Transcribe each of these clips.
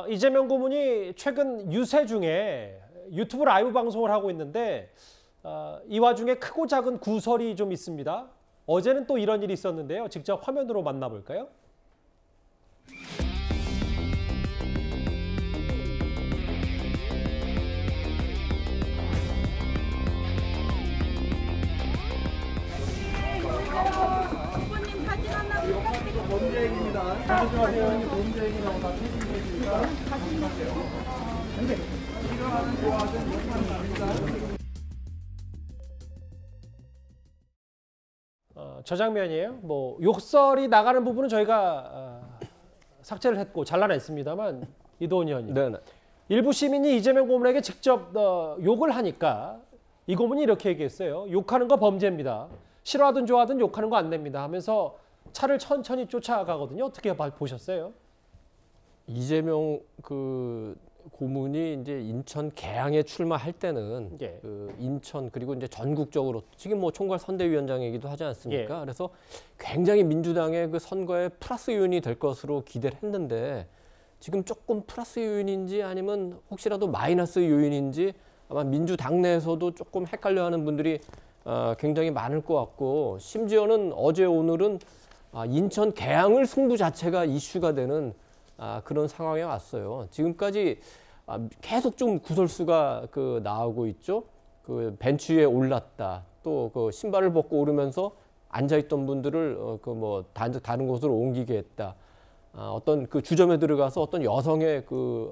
이재명 고문이 최근 유세 중에 유튜브 라이브 방송을 하고 있는데 이 와중에 크고 작은 구설이 좀 있습니다. 어제는 또 이런 일이 있었는데요. 직접 화면으로 만나볼까요? 후보님 사진 하나 부탁드립니다. 범죄행위입니다. 안녕하세요. 범죄행위라고 다 책임지니까 사진하세요. 근데 일어나는 좋아하는 욕만 나옵니다. 저 장면이에요. 뭐 욕설이 나가는 부분은 저희가 삭제를 했고 잘라냈습니다만 이도훈 의원님. 네. 일부 시민이 이재명 고문에게 직접 욕을 하니까 이 고문이 이렇게 얘기했어요. 욕하는 거 범죄입니다. 싫어하든 좋아하든 욕하는 거 안 됩니다 하면서 차를 천천히 쫓아가거든요. 어떻게 보셨어요? 이재명 고문이 이제 인천 계양에 출마할 때는 예. 인천 그리고 이제 전국적으로 지금 뭐 총괄 선대위원장이기도 하지 않습니까? 예. 그래서 굉장히 민주당의 그 선거에 플러스 요인이 될 것으로 기대를 했는데 지금 조금 플러스 요인인지 아니면 혹시라도 마이너스 요인인지 아마 민주당 내에서도 조금 헷갈려하는 분들이 굉장히 많을 것 같고 심지어는 어제 오늘은 인천 계양을 승부 자체가 이슈가 되는 그런 상황에 왔어요. 지금까지 계속 좀 구설수가 나오고 있죠. 그 벤치 위에 올랐다. 또 그 신발을 벗고 오르면서 앉아있던 분들을 다른 곳으로 옮기게 했다. 어떤 그 주점에 들어가서 어떤 여성의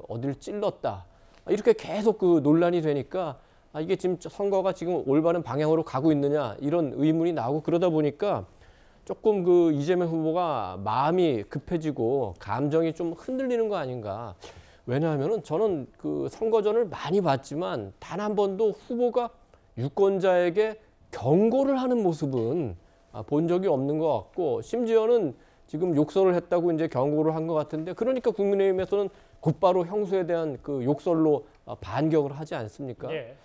어디를 찔렀다. 이렇게 계속 논란이 되니까 이게 지금 선거가 지금 올바른 방향으로 가고 있느냐 이런 의문이 나오고 그러다 보니까 조금 이재명 후보가 마음이 급해지고 감정이 좀 흔들리는 거 아닌가. 왜냐하면은 저는 선거전을 많이 봤지만 단 한 번도 후보가 유권자에게 경고를 하는 모습은 본 적이 없는 것 같고 심지어는 지금 욕설을 했다고 이제 경고를 한 것 같은데 그러니까 국민의힘에서는 곧바로 형수에 대한 욕설로 반격을 하지 않습니까? 예.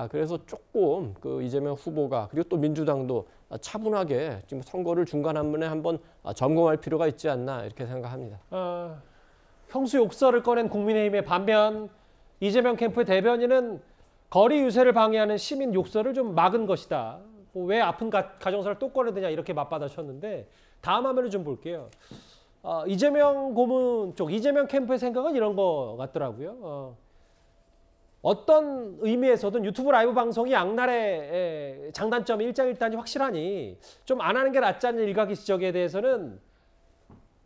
그래서 조금 이재명 후보가 그리고 또 민주당도 차분하게 지금 선거를 중간한번에 한번 점검할 필요가 있지 않나 이렇게 생각합니다. 형수 욕설을 꺼낸 국민의힘의 반면 이재명 캠프의 대변인은 거리 유세를 방해하는 시민 욕설을 좀 막은 것이다. 왜 아픈 가정사를 또 꺼내느냐 이렇게 맞받아쳤는데 다음 화면을 좀 볼게요. 이재명 고문 쪽 이재명 캠프의 생각은 이런 거 같더라고요. 어떤 의미에서든 유튜브 라이브 방송이 양날의 장단점이 일장일단이 확실하니 좀 안 하는 게 낫지 않는 일각의 지적에 대해서는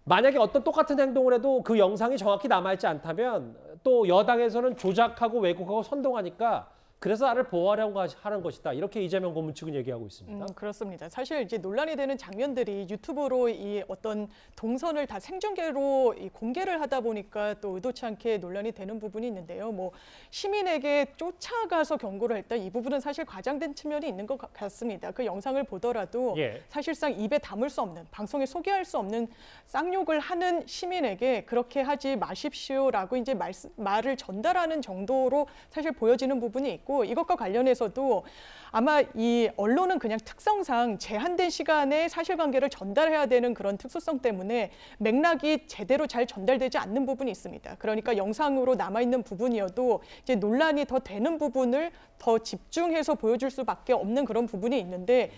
만약에 어떤 똑같은 행동을 해도 그 영상이 정확히 남아있지 않다면 또 여당에서는 조작하고 왜곡하고 선동하니까 그래서 나를 보호하려고 하는 것이다. 이렇게 이재명 고문 측은 얘기하고 있습니다. 그렇습니다. 사실 이제 논란이 되는 장면들이 유튜브로 이 어떤 동선을 다 생중계로 공개를 하다 보니까 또 의도치 않게 논란이 되는 부분이 있는데요. 뭐 시민에게 쫓아가서 경고를 했다. 이 부분은 사실 과장된 측면이 있는 것 같습니다. 그 영상을 보더라도 예. 사실상 입에 담을 수 없는 방송에 소개할 수 없는 쌍욕을 하는 시민에게 그렇게 하지 마십시오라고 이제 말을 전달하는 정도로 사실 보여지는 부분이 있고. 이것과 관련해서도 아마 이 언론은 그냥 특성상 제한된 시간에 사실관계를 전달해야 되는 그런 특수성 때문에 맥락이 제대로 잘 전달되지 않는 부분이 있습니다. 그러니까 영상으로 남아있는 부분이어도 이제 논란이 더 되는 부분을 더 집중해서 보여줄 수밖에 없는 그런 부분이 있는데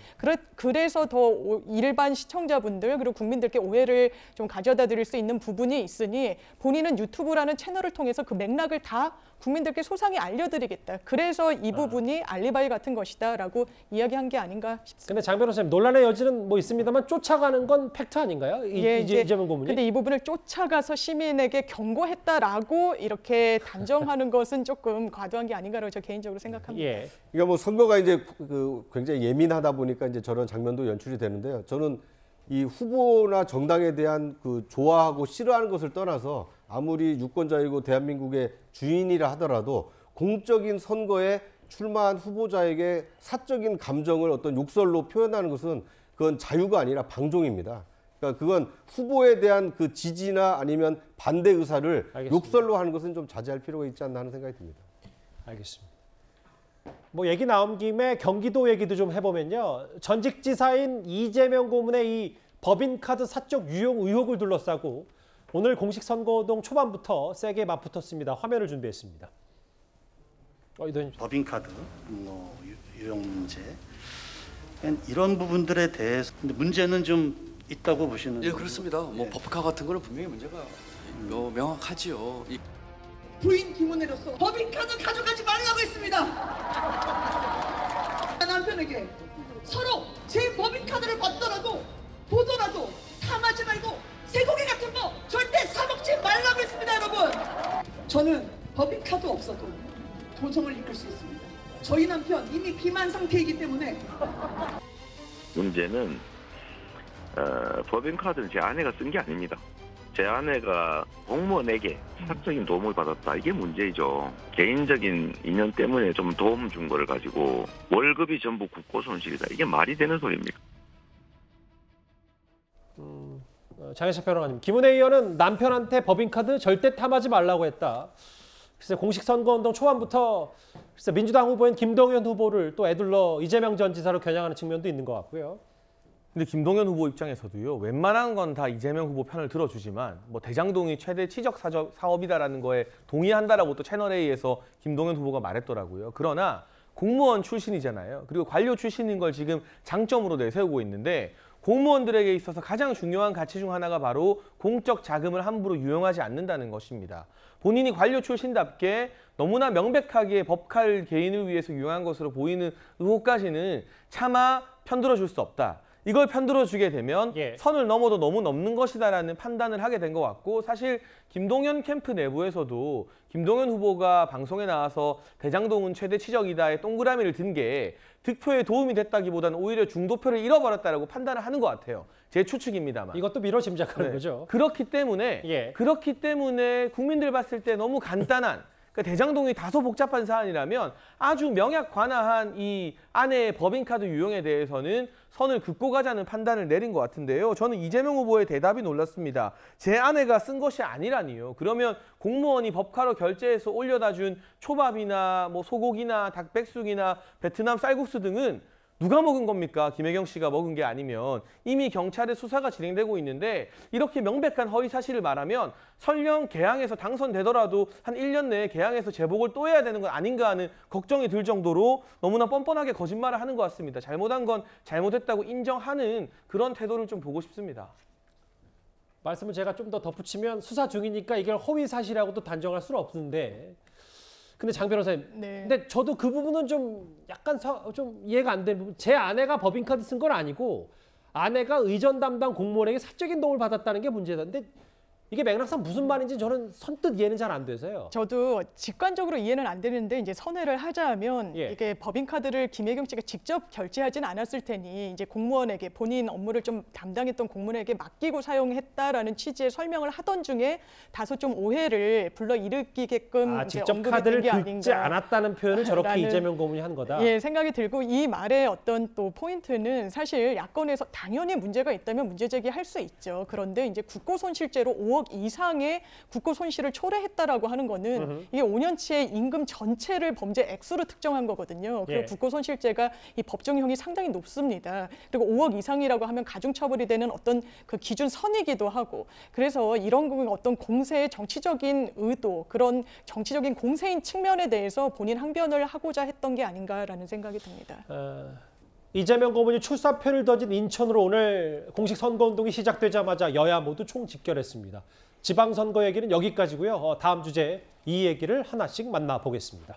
그래서 더 일반 시청자분들 그리고 국민들께 오해를 좀 가져다 드릴 수 있는 부분이 있으니 본인은 유튜브라는 채널을 통해서 그 맥락을 다 국민들께 소상히 알려드리겠다. 그래서 이 부분이 알리바이 같은 것이다라고 이야기한 게 아닌가 싶습니다. 근데 장 변호사님 논란의 여지는 뭐 있습니다만 쫓아가는 건 팩트 아닌가요? 이재명 고문이? 근데 이 부분을 쫓아가서 시민에게 경고했다라고 이렇게 단정하는 것은 조금 과도한 게 아닌가라고 저 개인적으로 생각합니다. 예. 그러니까 뭐 선거가 이제 굉장히 예민하다 보니까 이제 저런 장면도 연출이 되는데요. 저는 이 후보나 정당에 대한 좋아하고 싫어하는 것을 떠나서 아무리 유권자이고 대한민국의 주인이라 하더라도 공적인 선거에 출마한 후보자에게 사적인 감정을 어떤 욕설로 표현하는 것은 그건 자유가 아니라 방종입니다. 그러니까 그건 후보에 대한 지지나 아니면 반대 의사를 알겠습니다. 욕설로 하는 것은 좀 자제할 필요가 있지 않나 하는 생각이 듭니다. 알겠습니다. 뭐 얘기 나온 김에 경기도 얘기도 좀 해보면요. 전직 지사인 이재명 고문의 이 법인카드 사적 유용 의혹을 둘러싸고 오늘 공식 선거운동 초반부터 세게 맞붙었습니다. 화면을 준비했습니다. 이동님. 법인카드 유용 문제 이런 부분들에 대해서 근데 문제는 좀 있다고 보시는 예, 그렇습니다. 뭐 예. 법카 같은 거는 분명히 문제가 명확하지요. 부인 김은혜로서 법인카드 가져가지 말라고 했습니다. 남편에게 서로 제 법인카드를 받더라도 보더라도 탐하지 말고 쇠고기 같은 거 절대 사먹지 말라고 했습니다, 여러분. 저는 법인카드 없어도 도정을 이끌 수 있습니다. 저희 남편 이미 비만 상태이기 때문에 문제는 법인카드는 제 아내가 쓴 게 아닙니다. 제 아내가 공무원에게 사적인 도움을 받았다. 이게 문제이죠. 개인적인 인연 때문에 좀 도움 준 거를 가지고 월급이 전부 국고 손실이다. 이게 말이 되는 소리입니까? 장혜철 평론가님, 김은혜 의원은 남편한테 법인카드 절대 탐하지 말라고 했다. 글쎄 공식 선거운동 초반부터 글쎄 민주당 후보인 김동연 후보를 또 애둘러 이재명 전 지사로 겨냥하는 측면도 있는 것 같고요. 근데 김동연 후보 입장에서도요. 웬만한 건 다 이재명 후보 편을 들어주지만 뭐 대장동이 최대 치적 사업이다라는 거에 동의한다라고 또 채널A에서 김동연 후보가 말했더라고요. 그러나 공무원 출신이잖아요. 그리고 관료 출신인 걸 지금 장점으로 내세우고 있는데 공무원들에게 있어서 가장 중요한 가치 중 하나가 바로 공적 자금을 함부로 유용하지 않는다는 것입니다. 본인이 관료 출신답게 너무나 명백하게 법칼 개인을 위해서 유용한 것으로 보이는 의혹까지는 차마 편들어 줄 수 없다. 이걸 편들어 주게 되면 선을 넘어도 너무 넘는 것이다라는 판단을 하게 된 것 같고 사실 김동연 캠프 내부에서도 김동연 후보가 방송에 나와서 대장동은 최대 치적이다의 동그라미를 든 게 득표에 도움이 됐다기보다는 오히려 중도표를 잃어버렸다라고 판단을 하는 것 같아요. 제 추측입니다만. 이것도 미뤄 짐작하는 거죠. 그렇기 때문에 국민들 봤을 때 너무 간단한 그러니까 대장동이 다소 복잡한 사안이라면 아주 명약 관화한 이 아내의 법인카드 유용에 대해서는 선을 긋고 가자는 판단을 내린 것 같은데요. 저는 이재명 후보의 대답이 놀랐습니다. 제 아내가 쓴 것이 아니라니요. 그러면 공무원이 법카로 결제해서 올려다 준 초밥이나 뭐 소고기나 닭백숙이나 베트남 쌀국수 등은 누가 먹은 겁니까? 김혜경 씨가 먹은 게 아니면 이미 경찰의 수사가 진행되고 있는데 이렇게 명백한 허위 사실을 말하면 설령 개항에서 당선되더라도 한 1년 내에 개항에서 제복을 또 해야 되는 건 아닌가 하는 걱정이 들 정도로 너무나 뻔뻔하게 거짓말을 하는 것 같습니다. 잘못한 건 잘못했다고 인정하는 그런 태도를 좀 보고 싶습니다. 말씀을 제가 좀 더 덧붙이면 수사 중이니까 이걸 허위 사실이라고도 단정할 수는 없는데 근데 장 변호사님, 근데 저도 그 부분은 좀 약간 좀 이해가 안 되는 부분. 제 아내가 법인카드 쓴 건 아니고 아내가 의전 담당 공무원에게 사적인 도움을 받았다는 게 문제다. 근데 이게 맥락상 무슨 말인지 저는 선뜻 이해는 잘 안 돼서요. 저도 직관적으로 이해는 안 되는데 이제 선회를 하자면 이게 법인카드를 김혜경 씨가 직접 결제하진 않았을 테니 이제 공무원에게 본인 업무를 좀 담당했던 공무원에게 맡기고 사용했다라는 취지의 설명을 하던 중에 다소 좀 오해를 불러일으키게끔 직접 카드를 긁지 않았다는 표현을 저렇게 이재명 고문이 한 거다. 예, 생각이 들고 이 말의 어떤 또 포인트는 사실 야권에서 당연히 문제가 있다면 문제 제기할 수 있죠. 그런데 이제 국고손실죄로 5억 이상의 국고 손실을 초래했다라고 하는 거는 이게 5년치의 임금 전체를 범죄 액수로 특정한 거거든요. 그리고 국고 손실죄가 이 법정형이 상당히 높습니다. 그리고 5억 이상이라고 하면 가중처벌이 되는 어떤 그 기준 선이기도 하고 그래서 이런 어떤 공세의 정치적인 의도 그런 정치적인 공세인 측면에 대해서 본인 항변을 하고자 했던 게 아닌가라는 생각이 듭니다. 이재명 고문이 출사표를 던진 인천으로 오늘 공식 선거운동이 시작되자마자 여야 모두 총집결했습니다. 지방선거 얘기는 여기까지고요. 다음 주제 이 얘기를 하나씩 만나보겠습니다.